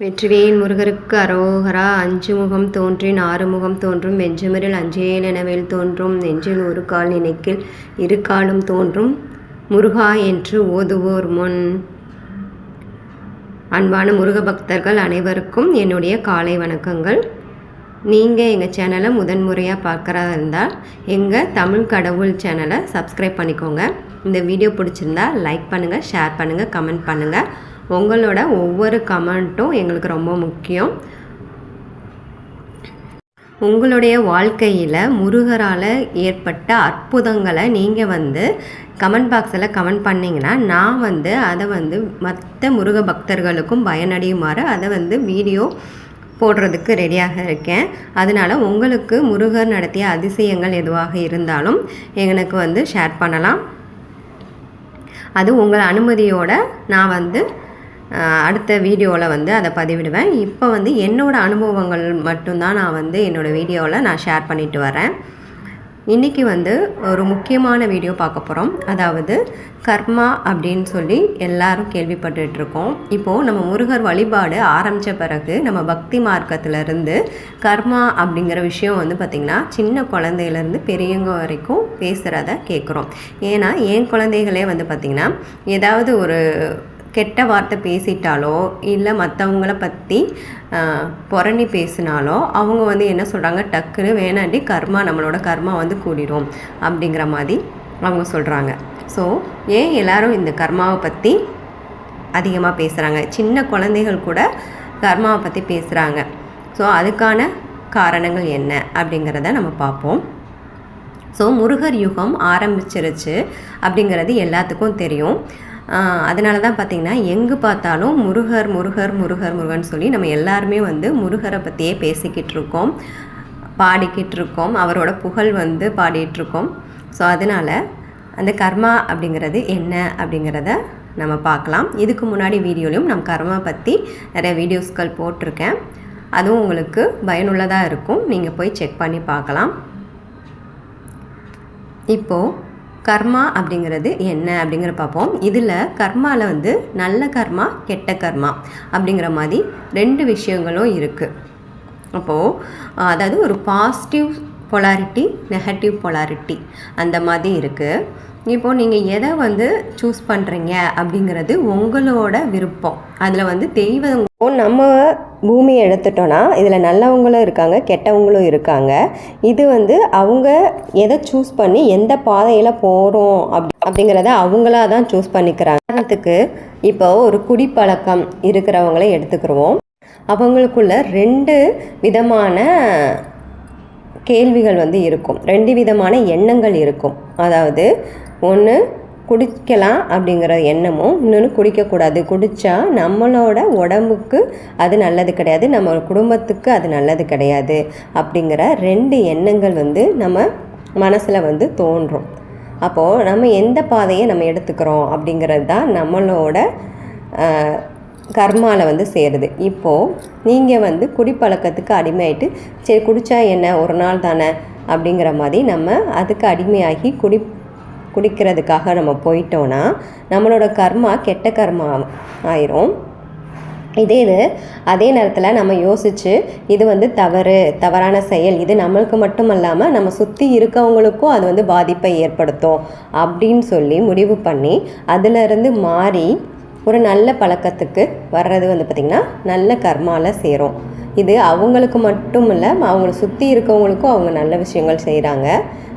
வெற்றிவேல் முருகருக்கு அரோகரா. அஞ்சு முகம் தோன்றின் ஆறுமுகம் தோன்றும் வெஞ்சுமரில் அஞ்சேல் எனவேல் தோன்றும் நெஞ்சில் ஒரு கால் நினைக்கில் இரு காலும் தோன்றும் முருகா என்று ஓதுவோர் முன். அன்பான முருக பக்தர்கள் அனைவருக்கும் என்னுடைய காலை வணக்கங்கள். நீங்கள் எங்கள் சேனலை முதன்முறையாக பார்க்குறதா இருந்தால் எங்கள் தமிழ் கடவுள் சேனலை சப்ஸ்கிரைப் பண்ணிக்கோங்க. இந்த வீடியோ பிடிச்சிருந்தா லைக் பண்ணுங்கள், ஷேர் பண்ணுங்கள், கமெண்ட் பண்ணுங்கள். உங்களோட ஒவ்வொரு கமெண்ட்டும் எங்களுக்கு ரொம்ப முக்கியம். உங்களுடைய வாழ்க்கையில் முருகரால் ஏற்பட்ட அற்புதங்களை நீங்கள் கமெண்ட் பாக்ஸில் கமெண்ட் பண்ணிங்கன்னா நான் அதை மற்ற முருக பக்தர்களுக்கும் பயனடையுமாறு அதை வீடியோ போடுறதுக்கு ரெடியாக இருக்கேன். அதனால் உங்களுக்கு முருகர் நடத்திய அதிசயங்கள் எதுவாக இருந்தாலும் எனக்கு ஷேர் பண்ணலாம். அது உங்கள் அனுமதியோடு நான் அடுத்த வீடியோவில் அதை பதிவிடுவேன். இப்போ என்னோடய அனுபவங்கள் மட்டும்தான் நான் என்னோடய வீடியோவில் நான் ஷேர் பண்ணிட்டு வரேன். இன்றைக்கி ஒரு முக்கியமான வீடியோ பார்க்க போகிறோம். அதாவது கர்மா அப்படின்னு சொல்லி எல்லாரும் கேள்விப்பட்டுருக்கோம். இப்போது நம்ம முருகர் வழிபாடு ஆரம்பித்த பிறகு நம்ம பக்தி மார்க்கத்திலேருந்து கர்மா அப்படிங்கிற விஷயம் பார்த்திங்கன்னா சின்ன குழந்தையிலேருந்து பெரியவங்க வரைக்கும் பேசுகிறத கேட்குறோம். ஏன்னா என் குழந்தைகளே பார்த்திங்கன்னா ஏதாவது ஒரு கெட்ட வார்த்தை பேசிட்டாலோ இல்லை மற்றவங்கள பற்றி புரணி பேசினாலோ அவங்க என்ன சொல்கிறாங்க, டக்குன்னு வேணாண்டி கர்மா நம்மளோட கர்மா கூடிடும் அப்படிங்கிற மாதிரி அவங்க சொல்கிறாங்க. ஸோ ஏன் எல்லோரும் இந்த கர்மாவை பற்றி அதிகமாக பேசுகிறாங்க? சின்ன குழந்தைகள் கூட கர்மாவை பற்றி பேசுகிறாங்க. ஸோ அதுக்கான காரணங்கள் என்ன அப்படிங்கிறத நம்ம பார்ப்போம். ஸோ முருகர் யுகம் ஆரம்பிச்சிருச்சு அப்படிங்கிறது எல்லாத்துக்கும் தெரியும். அதனால தான் பார்த்திங்கன்னா எங்கே பார்த்தாலும் முருகர் முருகர் முருகர் முருகன் சொல்லி நம்ம எல்லாருமே முருகரை பற்றியே பேசிக்கிட்டு இருக்கோம், பாடிக்கிட்டு இருக்கோம், அவரோட புகழ் பாடிட்டுருக்கோம். ஸோ அதனால் அந்த கர்மா அப்படிங்கிறது என்ன அப்படிங்கிறத நம்ம பார்க்கலாம். இதுக்கு முன்னாடி வீடியோலையும் நம்ம கர்மா பற்றி நிறைய வீடியோஸ்கள் போட்டிருக்கேன். அதுவும் உங்களுக்கு பயனுள்ளதாக இருக்கும். நீங்கள் போய் செக் பண்ணி பார்க்கலாம். இப்போது கர்மா அப்படிங்கிறது என்ன அப்படிங்கிற பார்ப்போம். இதில் கர்மாவில் நல்ல கர்மா கெட்ட கர்மா அப்படிங்கிற மாதிரி ரெண்டு விஷயங்களும் இருக்குது. அப்போது அதாவது ஒரு பாசிட்டிவ் பொலாரிட்டி, நெகட்டிவ் பொலாரிட்டி அந்த மாதிரி இருக்குது. இப்போது நீங்கள் எதை சூஸ் பண்ணுறீங்க அப்படிங்கிறது உங்களோட விருப்பம். அதில் தெய்வம் நம்ம பூமியை எடுத்துட்டோன்னா இதில் நல்லவங்களும் இருக்காங்க, கெட்டவங்களும் இருக்காங்க. இது அவங்க எதை சூஸ் பண்ணி எந்த பாதையில் போகிறோம் அப்படிங்கிறத அவங்களா தான் சூஸ் பண்ணிக்கிறாங்க. உதாரணத்துக்கு இப்போ ஒரு குடிப்பழக்கம் இருக்கிறவங்கள எடுத்துக்கிடுவோம். அவங்களுக்குள்ள ரெண்டு விதமான கேள்விகள் இருக்கும், ரெண்டு விதமான எண்ணங்கள் இருக்கும். அதாவது ஒன்று குடிக்கலாம் அப்படிங்கிற எண்ணமும், இன்னொன்று குடிக்கக்கூடாது, குடித்தா நம்மளோட உடம்புக்கு அது நல்லது கிடையாது, நம்ம குடும்பத்துக்கு அது நல்லது கிடையாது அப்படிங்கிற ரெண்டு எண்ணங்கள் நம்ம மனசில் தோன்றும். அப்போது நம்ம எந்த பாதையை நம்ம எடுத்துக்கிறோம் அப்படிங்கிறது தான் நம்மளோட கர்மாவில் சேருது. இப்போது நீங்கள் குடிப்பழக்கத்துக்கு அடிமையாயிட்டு சரி குடித்தா என்ன ஒரு நாள் தானே அப்படிங்கிற மாதிரி நம்ம அதுக்கு அடிமையாகி குடிக்கிறதுக்காக நம்ம போயிட்டோன்னா நம்மளோட கர்மா கெட்ட கர்மா ஆயிரும். அதே நேரத்தில் நம்ம யோசித்து இது தவறான செயல், இது நம்மளுக்கு மட்டும் இல்லாமல் நம்ம சுற்றி இருக்கவங்களுக்கும் அது பாதிப்பை ஏற்படுத்தும் அப்படின்னு சொல்லி முடிவு பண்ணி அதிலிருந்து மாறி ஒரு நல்ல பழக்கத்துக்கு வர்றது பார்த்திங்கன்னா நல்ல கர்மாவில் சேரும். இது அவங்களுக்கு மட்டும் இல்லை, அவங்கள சுற்றி இருக்கவங்களுக்கும் அவங்க நல்ல விஷயங்கள் செய்கிறாங்க.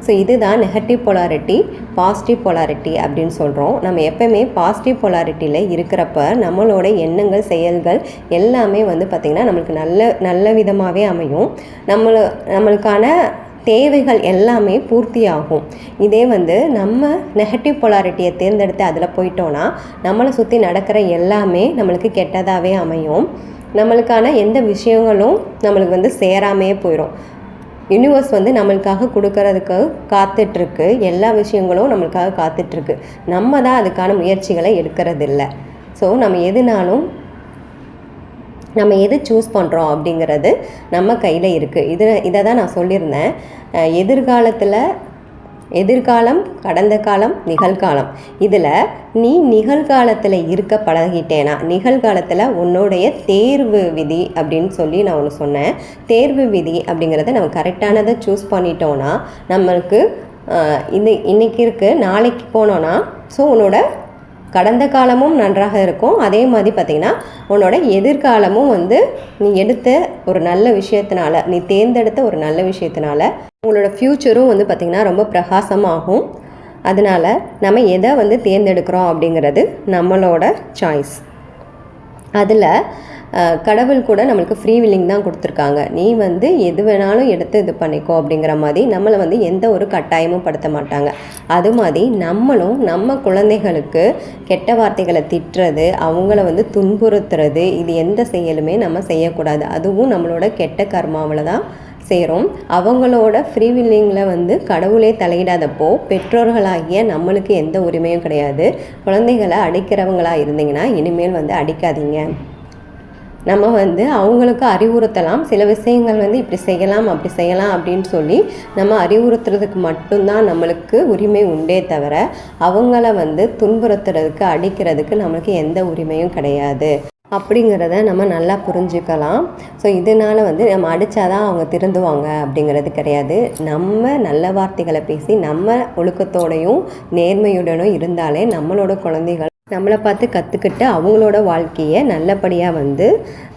ஸோ இதுதான் நெகட்டிவ் பொலாரிட்டி, பாசிட்டிவ் பொலாரிட்டி அப்படின்னு சொல்கிறோம். நம்ம எப்போயுமே பாசிட்டிவ் பொலாரிட்டியில் இருக்கிறப்ப நம்மளோட எண்ணங்கள் செயல்கள் எல்லாமே பார்த்திங்கன்னா நம்மளுக்கு நல்ல விதமாகவே அமையும். நம்மளுக்கான தேவைகள் எல்லாமே பூர்த்தியாகும். இதே நம்ம நெகட்டிவ் பொலாரிட்டியை தேர்ந்தெடுத்து அதில் போயிட்டோன்னா நம்மளை சுற்றி நடக்கிற எல்லாமே நம்மளுக்கு கெட்டதாகவே அமையும். நம்மளுக்கான எந்த விஷயங்களும் நம்மளுக்கு சேராமையே போயிடும். யூனிவர்ஸ் நம்மளுக்காக கொடுக்கறதுக்கு காத்துட்ருக்கு, எல்லா விஷயங்களும் நம்மளுக்காக காத்துட்ருக்கு. நம்ம தான் அதுக்கான முயற்சிகளை எடுக்கிறதில்ல. ஸோ நம்ம எது சூஸ் பண்ணுறோம் அப்படிங்கிறது நம்ம கையில் இருக்குது. இதை தான் நான் சொல்லியிருந்தேன். எதிர்காலத்தில் எதிர்காலம், கடந்த காலம், நிகழ்காலம். இதில் நீ நிகழ்காலத்தில் இருக்க பழகிட்டேனா, நிகழ்காலத்தில் உன்னுடைய தேர்வு விதி அப்படின்னு சொல்லி நான் ஒன்று சொன்னேன். தேர்வு விதி அப்படிங்கிறத நம்ம கரெக்டானதை சூஸ் பண்ணிட்டோன்னா நம்மளுக்கு இன்றைக்கி இருக்குது, நாளைக்கு போனோன்னா ஸோ உன்னோட கடந்த காலமும் நன்றாக இருக்கும். அதே மாதிரி பார்த்திங்கன்னா உன்னோட எதிர்காலமும் வந்து நீ எடுத்த ஒரு நல்ல விஷயத்தினால, நீ தேர்ந்தெடுத்த ஒரு நல்ல விஷயத்தினால உங்களோட ஃப்யூச்சரும் வந்து பார்த்திங்கன்னா ரொம்ப பிரகாசமாகும். அதனால் நம்ம எதை வந்து தேர்ந்தெடுக்கிறோம் அப்படிங்கிறது நம்மளோட சாய்ஸ். அதில் கடவுள் கூட நம்மளுக்கு ஃப்ரீ வில்லிங் தான் கொடுத்துருக்காங்க. நீ வந்து எது வேணாலும் எடுத்து இது பண்ணிக்கோ அப்படிங்கிற மாதிரி நம்மளை வந்து எந்த ஒரு கட்டாயமும் படுத்த மாட்டாங்க. அது மாதிரி நம்மளும் நம்ம குழந்தைகளுக்கு கெட்ட வார்த்தைகளை திட்டுறது, அவங்கள வந்து துன்புறுத்துறது, இது எந்த செயலுமே நம்ம செய்யக்கூடாது. அதுவும் நம்மளோட கெட்ட கர்மாவில் தான் சேரும். அவங்களோட ஃப்ரீ வில்லிங்கில் வந்து கடவுளே தலையிடாதப்போ பெற்றோர்களாகிய நம்மளுக்கு எந்த உரிமையும் கிடையாது. குழந்தைகளை அடிக்கிறவங்களாக இருந்தீங்கன்னா இனிமேல் வந்து அடிக்காதீங்க. நம்ம வந்து அவங்களுக்கு அறிவுறுத்தலாம். சில விஷயங்கள் வந்து இப்படி செய்யலாம் அப்படி செய்யலாம் அப்படின்னு சொல்லி நம்ம அறிவுறுத்துறதுக்கு மட்டும்தான் நம்மளுக்கு உரிமை உண்டே தவிர அவங்கள வந்து துன்புறுத்துறதுக்கு, அடிக்கிறதுக்கு நம்மளுக்கு எந்த உரிமையும் கிடையாது அப்படிங்கிறத நம்ம நல்லா புரிஞ்சுக்கலாம். ஸோ இதனால் வந்து நம்ம அடித்தாதான் அவங்க திருந்துவாங்க அப்படிங்கிறது கிடையாது. நம்ம நல்ல வார்த்தைகளை பேசி நம்ம ஒழுக்கத்தோடையும் நேர்மையுடனும் இருந்தாலே நம்மளோட குழந்தைகள் நம்மளை பார்த்து கற்றுக்கிட்டு அவங்களோட வாழ்க்கையை நல்லபடியாக வந்து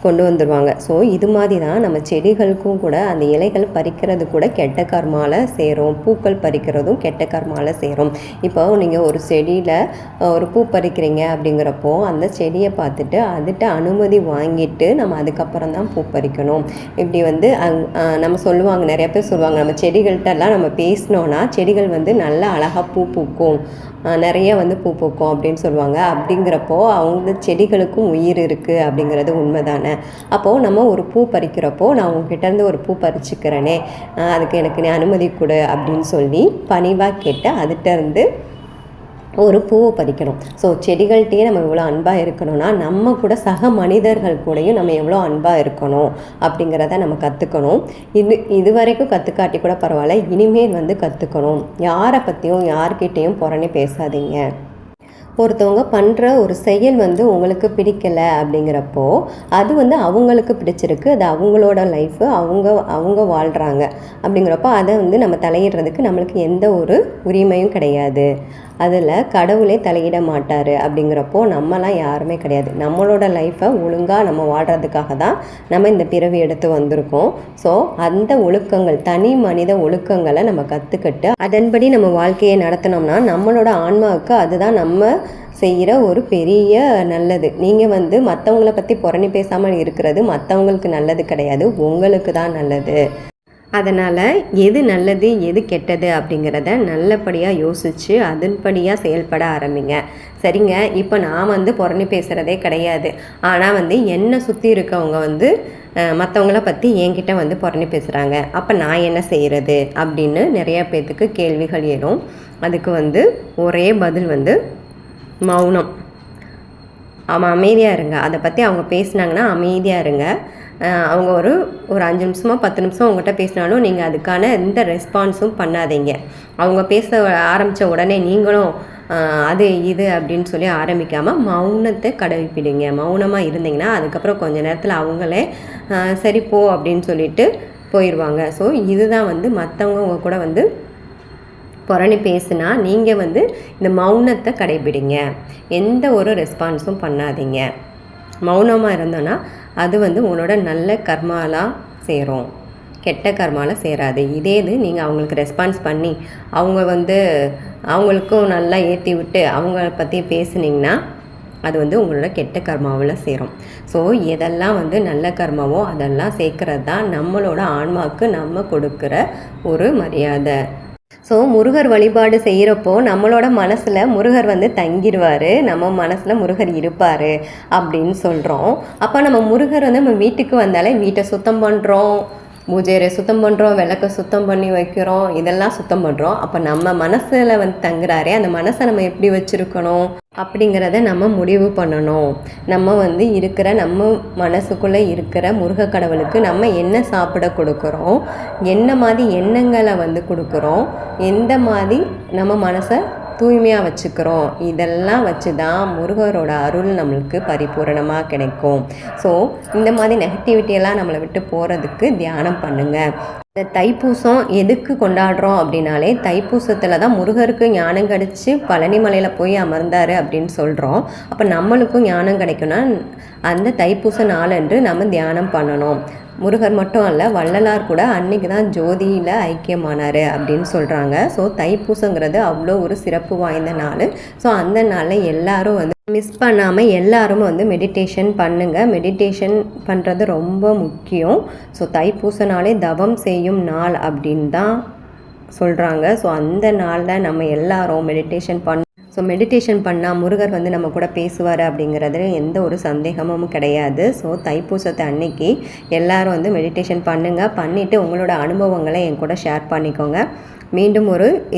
கொண்டு வந்துடுவாங்க. ஸோ இது மாதிரி தான் நம்ம செடிகளுக்கும் கூட அந்த இலைகள் பறிக்கிறது கூட கெட்ட கர்மாவில் சேரும், பூக்கள் பறிக்கிறதும் கெட்ட கர்மாவில் சேரும். இப்போ நீங்கள் ஒரு செடியில் ஒரு பூ பறிக்கிறீங்க அப்படிங்கிறப்போ அந்த செடியை பார்த்துட்டு அதுகிட்ட அனுமதி வாங்கிட்டு நம்ம அதுக்கப்புறம் தான் பூ பறிக்கணும். இப்படி வந்து நம்ம சொல்லுவாங்க, நிறைய பேர் சொல்லுவாங்க, நம்ம செடிகள்கிட்டலாம் நம்ம பேசினோன்னா செடிகள் வந்து நல்லா அழகாக பூ பூக்கும், நிறைய வந்து பூ பூக்கும் அப்படின்னு சொல்லுவாங்க. அப்படிங்கிறப்போ அவங்க செடிகளுக்கும் உயிர் இருக்குது அப்படிங்கிறது உண்மைதானே. அப்போது நம்ம ஒரு பூ பறிக்கிறப்போ நான் உங்ககிட்டேருந்து ஒரு பூ பறிச்சுக்கிறேனே, அதுக்கு எனக்கு நீ அனுமதி கொடு அப்படின்னு சொல்லி பணிவாக கேட்டு அதுகிட்டேருந்து ஒரு பூவை பறிக்கணும். ஸோ செடிகள்கிட்டயே நம்ம எவ்வளோ அன்பாக இருக்கணும்னா நம்ம கூட சக மனிதர்கள் கூடயும் நம்ம எவ்வளோ அன்பாக இருக்கணும் அப்படிங்கிறத நம்ம கற்றுக்கணும். இது வரைக்கும் கற்றுக்காட்டி கூட பரவாயில்ல, இனிமேல் வந்து கற்றுக்கணும். யாரை பற்றியும் யார்கிட்டையும் புறணி பேசாதீங்க. ஒருத்தவங்க பண்ணுற ஒரு செயல் வந்து உங்களுக்கு பிடிக்கலை அப்படிங்கிறப்போ அது வந்து அவங்களுக்கு பிடிச்சிருக்கு, அது அவங்களோட லைஃபு, அவங்க வாழ்கிறாங்க. அப்படிங்கிறப்போ அதை வந்து நம்ம தலையிடுறதுக்கு நம்மளுக்கு எந்த ஒரு உரிமையும் கிடையாது. அதில் கடவுளே தலையிட மாட்டார். அப்படிங்கிறப்போ நம்மலாம் யாருமே கிடையாது. நம்மளோட லைஃப்பை ஒழுங்காக நம்ம வாழ்கிறதுக்காக தான் நம்ம இந்த பிறவி எடுத்து வந்திருக்கோம். ஸோ அந்த ஒழுக்கங்கள், தனி மனித ஒழுக்கங்களை நம்ம கற்றுக்கிட்டு அதன்படி நம்ம வாழ்க்கையை நடத்தினோம்னா நம்மளோட ஆன்மாவுக்கு அதுதான் நம்ம செய்கிற ஒரு பெரிய நல்லது. நீங்கள் வந்து மற்றவங்கள பற்றி புறணி பேசாமல் இருக்கிறது மற்றவங்களுக்கு நல்லது கிடையாது, உங்களுக்கு தான் நல்லது. அதனால் எது நல்லது எது கெட்டது அப்படிங்கிறத நல்லபடியாக யோசித்து அதன்படியாக செயல்பட ஆரம்பிங்க. சரிங்க, இப்போ நான் வந்து புறணி பேசுகிறதே கிடையாது, ஆனால் வந்து என்னை சுற்றி இருக்கவங்க வந்து மற்றவங்கள பற்றி என்கிட்ட வந்து புறணி பேசுகிறாங்க, அப்போ நான் என்ன செய்கிறது அப்படின்னு நிறையா பேர்த்துக்கு கேள்விகள் ஏறும். அதுக்கு வந்து ஒரே பதில் வந்து மௌனம். அவன் அமைதியாக இருங்க. அதை பற்றி அவங்க பேசுனாங்கன்னா அமைதியாக இருங்க. அவங்க ஒரு 5 நிமிஷமோ 10 நிமிஷம் அவங்ககிட்ட பேசினாலும் நீங்கள் அதுக்கான எந்த ரெஸ்பான்ஸும் பண்ணாதீங்க. அவங்க பேச ஆரம்பித்த உடனே நீங்களும் அது இது அப்படின்னு சொல்லி ஆரம்பிக்காமல் மௌனத்தை கடைப்பிடிங்க. மௌனமாக இருந்தீங்கன்னா அதுக்கப்புறம் கொஞ்ச நேரத்தில் அவங்களே சரி போ அப்படின்னு சொல்லிட்டு போயிடுவாங்க. ஸோ இதுதான் வந்து மற்றவங்க உங்கள் கூட வந்து புறணி பேசுனா நீங்கள் வந்து இந்த மௌனத்தை கடைபிடிங்க. எந்த ஒரு ரெஸ்பான்ஸும் பண்ணாதீங்க. மௌனமாக இருந்தோன்னா அது வந்து உங்களோட நல்ல கர்மாலாம் சேரும், கெட்ட கர்மாலாம் சேராது. இதே இது நீங்கள் அவங்களுக்கு ரெஸ்பான்ஸ் பண்ணி அவங்க வந்து அவங்களுக்கும் நல்லா ஏற்றி விட்டு அவங்கள பற்றி பேசுனீங்கன்னா அது வந்து உங்களோட கெட்ட கர்மாவில் சேரும். ஸோ எதெல்லாம் வந்து நல்ல கர்மாவோ அதெல்லாம் சேர்க்கறது தான் நம்மளோட ஆன்மாவுக்கு நம்ம கொடுக்குற ஒரு மரியாதை. ஸோ முருகர் வழிபாடு செய்கிறப்போ நம்மளோட மனசில் முருகர் வந்து தங்கிடுவார், நம்ம மனசில் முருகர் இருப்பார் அப்படின்னு சொல்கிறோம். அப்போ நம்ம முருகர் வந்து நம்ம வீட்டுக்கு வந்தாலே வீட்டை சுத்தம் பண்ணுறோம், பூஜை அறை சுத்தம் பண்ணுறோம், விளக்க சுத்தம் பண்ணி வைக்கிறோம், இதெல்லாம் சுத்தம் பண்ணுறோம். அப்போ நம்ம மனசில் வந்து தங்குறாரே அந்த மனசை நம்ம எப்படி வச்சுருக்கணும் அப்படிங்கிறத நம்ம முடிவு பண்ணணும். நம்ம வந்து நம்ம மனசுக்குள்ளே இருக்கிற முருக கடவுளுக்கு நம்ம என்ன சாப்பிட கொடுக்குறோம், என்ன மாதிரி எண்ணங்களை வந்து கொடுக்குறோம், எந்த மாதிரி நம்ம மனசை தூய்மையாக வச்சுக்கிறோம், இதெல்லாம் வச்சு தான் முருகரோட அருள் நம்மளுக்கு பரிபூரணமாக கிடைக்கும். ஸோ இந்த மாதிரி நெகட்டிவிட்டியெல்லாம் நம்மளை விட்டு போகிறதுக்கு தியானம் பண்ணுங்கள். இந்த தைப்பூசம் எதுக்கு கொண்டாடுறோம் அப்படின்னாலே தைப்பூசத்தில் தான் முருகருக்கு ஞானம் கிடச்சி பழனி மலையில் போய் அமர்ந்தார் அப்படின்னு சொல்கிறோம். அப்போ நம்மளுக்கும் ஞானம் கிடைக்கும்னா அந்த தைப்பூச நாளன்று நம்ம தியானம் பண்ணணும். முருகர் மட்டும் அல்ல, வள்ளலார் கூட அன்றைக்கி தான் ஜோதியில் ஐக்கியமானார் அப்படின்னு சொல்கிறாங்க. ஸோ தைப்பூசங்கிறது அவ்வளோ ஒரு சிறப்பு வாய்ந்த நாள். ஸோ அந்த நாளில் எல்லோரும் வந்து மிஸ் பண்ணாமல் எல்லாரும் வந்து மெடிடேஷன் பண்ணுங்கள். மெடிடேஷன் பண்ணுறது ரொம்ப முக்கியம். ஸோ தைப்பூச நாளே தவம் செய்யும் நாள் அப்படின்னு தான் சொல்கிறாங்க. ஸோ அந்த நாளில் நம்ம எல்லாரும் மெடிடேஷன் ஸோ மெடிடேஷன் பண்ணால் முருகர் வந்து நம்ம கூட பேசுவார் அப்படிங்கிறது எந்த ஒரு சந்தேகமும் கிடையாது. ஸோ தைப்பூசத்தை அன்னைக்கு எல்லோரும் வந்து மெடிடேஷன் பண்ணிவிட்டு உங்களோட அனுபவங்களை என் கூட ஷேர் பண்ணிக்கோங்க. மீண்டும்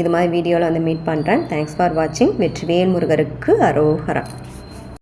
இது மாதிரி வீடியோவில் வந்து மீட் பண்ணுறேன். தேங்க்ஸ் ஃபார் வாட்சிங். வெற்றிவேல் முருகருக்கு அரோகரா.